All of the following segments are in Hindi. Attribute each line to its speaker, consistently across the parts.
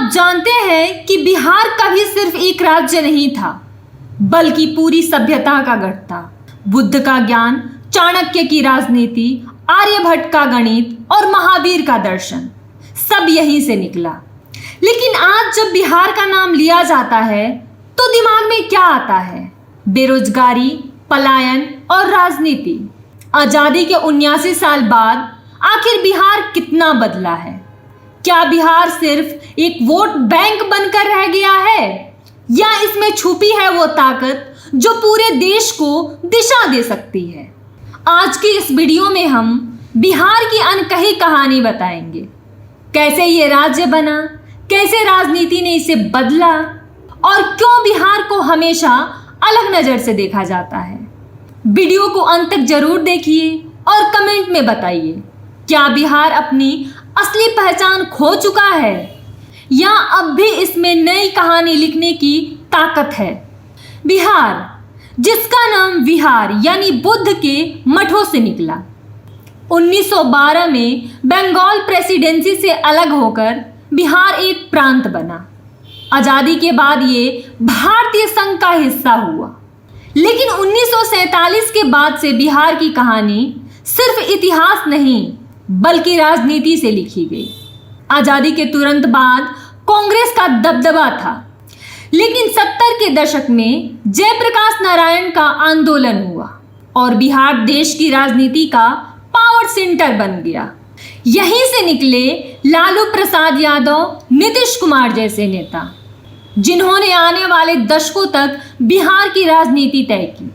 Speaker 1: आप जानते हैं कि बिहार कभी सिर्फ एक राज्य नहीं था, बल्कि पूरी सभ्यता का गढ़ था। बुद्ध का ज्ञान, चाणक्य की राजनीति, आर्यभट्ट का गणित और महावीर का दर्शन सब यहीं से निकला। लेकिन आज जब बिहार का नाम लिया जाता है तो दिमाग में क्या आता है? बेरोजगारी, पलायन और राजनीति। आजादी के 79 साल बाद आखिर बिहार कितना बदला है? क्या बिहार सिर्फ एक वोट बैंक बनकर रह गया है, या इसमें छुपी है वो ताकत जो पूरे देश को दिशा दे सकती है? आज की इस वीडियो में हम बिहार की अनकही कहानी बताएंगे। कैसे ये राज्य बना, कैसे राजनीति ने इसे बदला और क्यों बिहार को हमेशा अलग नजर से देखा जाता है। वीडियो को अंत तक जरूर देखिए और कमेंट में बताइए, क्या बिहार अपनी असली पहचान खो चुका है या अब भी इसमें नई कहानी लिखने की ताकत है? बिहार, जिसका नाम विहार यानी बुद्ध के मठों से निकला, 1912 में बंगाल प्रेसिडेंसी से अलग होकर बिहार एक प्रांत बना। आजादी के बाद ये भारतीय संघ का हिस्सा हुआ। लेकिन 1947 के बाद से बिहार की कहानी सिर्फ इतिहास नहीं बल्कि राजनीति से लिखी गई। आजादी के तुरंत बाद कांग्रेस का दबदबा था, लेकिन 70 के दशक में जयप्रकाश नारायण का आंदोलन हुआ और बिहार देश की राजनीति का पावर सेंटर बन गया। यहीं से निकले लालू प्रसाद यादव, नीतीश कुमार जैसे नेता, जिन्होंने आने वाले दशकों तक बिहार की राजनीति तय की।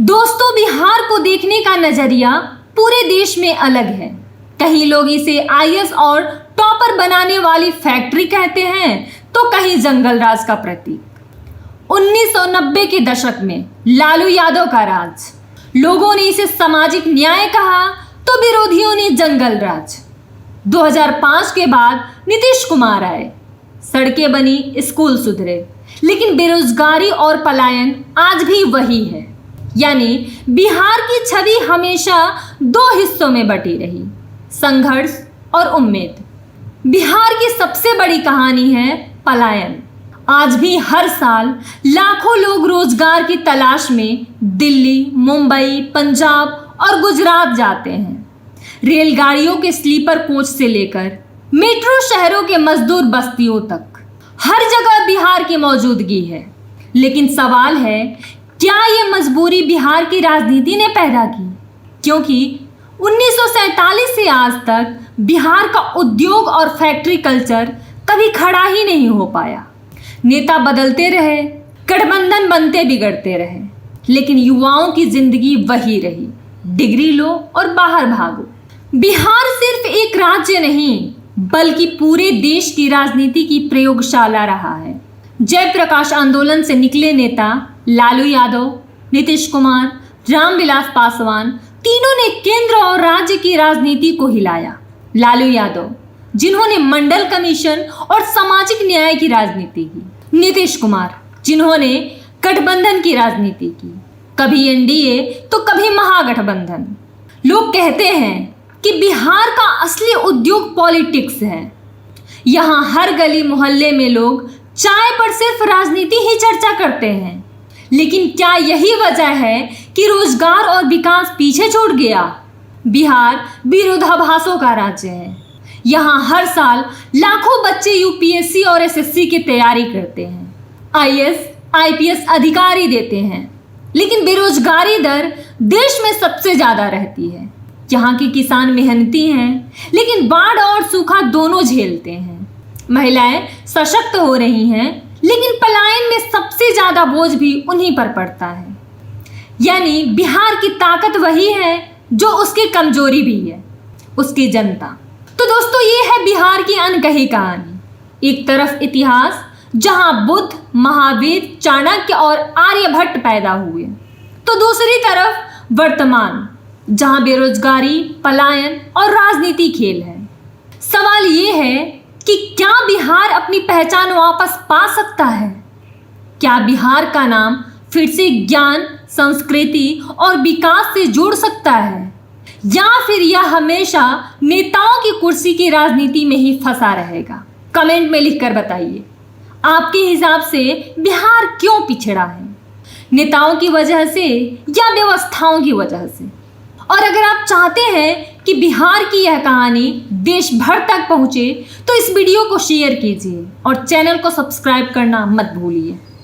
Speaker 1: दोस्तों, बिहार को देखने का नजरिया पूरे देश में अलग है। कहीं लोग इसे आईएएस और टॉपर बनाने वाली फैक्ट्री कहते हैं, तो कहीं जंगल राज का प्रतीक। 1990 के दशक में लालू यादव का राज, लोगों ने इसे सामाजिक न्याय कहा तो विरोधियों ने जंगल राज। 2005 के बाद नीतीश कुमार आए, सड़कें बनी, स्कूल सुधरे, लेकिन बेरोजगारी और पलायन आज भी वही है। यानी बिहार की छवि हमेशा दो हिस्सों में बटी रही, संघर्ष और उम्मीद। बिहार की सबसे बड़ी कहानी है पलायन। आज भी हर साल लाखों लोग रोजगार की तलाश में दिल्ली, मुंबई, पंजाब और गुजरात जाते हैं। रेलगाड़ियों के स्लीपर कोच से लेकर मेट्रो शहरों के मजदूर बस्तियों तक हर जगह बिहार की मौजूदगी है। लेकिन सवाल है, क्या ये मजबूरी बिहार की राजनीति ने पैदा की? क्योंकि 1947 से आज तक बिहार का उद्योग और फैक्ट्री कल्चर कभी खड़ा ही नहीं हो पाया। नेता बदलते रहे, गठबंधन बनते बिगड़ते रहे, लेकिन युवाओं की जिंदगी वही रही, डिग्री लो और बाहर भागो। बिहार सिर्फ एक राज्य नहीं बल्कि पूरे देश की राजनीति की प्रयोगशाला रहा है। जयप्रकाश आंदोलन से निकले नेता लालू यादव, नीतीश कुमार, रामविलास पासवान, तीनों ने केंद्र और राज्य की राजनीति को हिलाया। लालू यादव, जिन्होंने मंडल कमीशन और सामाजिक न्याय की राजनीति की। नीतीश कुमार, जिन्होंने गठबंधन की राजनीति की, कभी एनडीए तो कभी महागठबंधन। लोग कहते हैं कि बिहार का असली उद्योग पॉलिटिक्स है। यहाँ हर गली मोहल्ले में लोग चाय पर सिर्फ राजनीति ही चर्चा करते हैं। लेकिन क्या यही वजह है कि रोजगार और विकास पीछे छूट गया? बिहार विरोधाभासों का राज्य है। यहाँ हर साल लाखों बच्चे यूपीएससी और एसएससी की तैयारी करते हैं, आईएएस, आईपीएस अधिकारी देते हैं, लेकिन बेरोजगारी दर देश में सबसे ज्यादा रहती है। यहाँ के किसान मेहनती हैं, लेकिन बाढ़ और सूखा दोनों झेलते हैं। महिलाएं सशक्त हो रही हैं, लेकिन पलायन में सबसे ज्यादा बोझ भी उन्हीं पर पड़ता है। यानी बिहार की ताकत वही है जो उसकी कमजोरी भी है, उसकी जनता। तो दोस्तों, ये है बिहार की अनकही कहानी। एक तरफ इतिहास जहां बुद्ध, महावीर, चाणक्य और आर्यभट्ट पैदा हुए, तो दूसरी तरफ वर्तमान जहां बेरोजगारी, पलायन और राजनीति खेल है। सवाल ये है कि क्या बिहार अपनी पहचान वापस पा सकता है? क्या बिहार का नाम फिर से ज्ञान, संस्कृति और विकास से जुड़ सकता है, या फिर यह हमेशा नेताओं की कुर्सी की राजनीति में ही फंसा रहेगा? कमेंट में लिखकर बताइए, आपके हिसाब से बिहार क्यों पिछड़ा है? नेताओं की वजह से या व्यवस्थाओं की वजह से? और अगर आप चाहते हैं कि बिहार की यह कहानी देश भर तक पहुंचे तो इस वीडियो को शेयर कीजिए और चैनल को सब्सक्राइब करना मत भूलिए।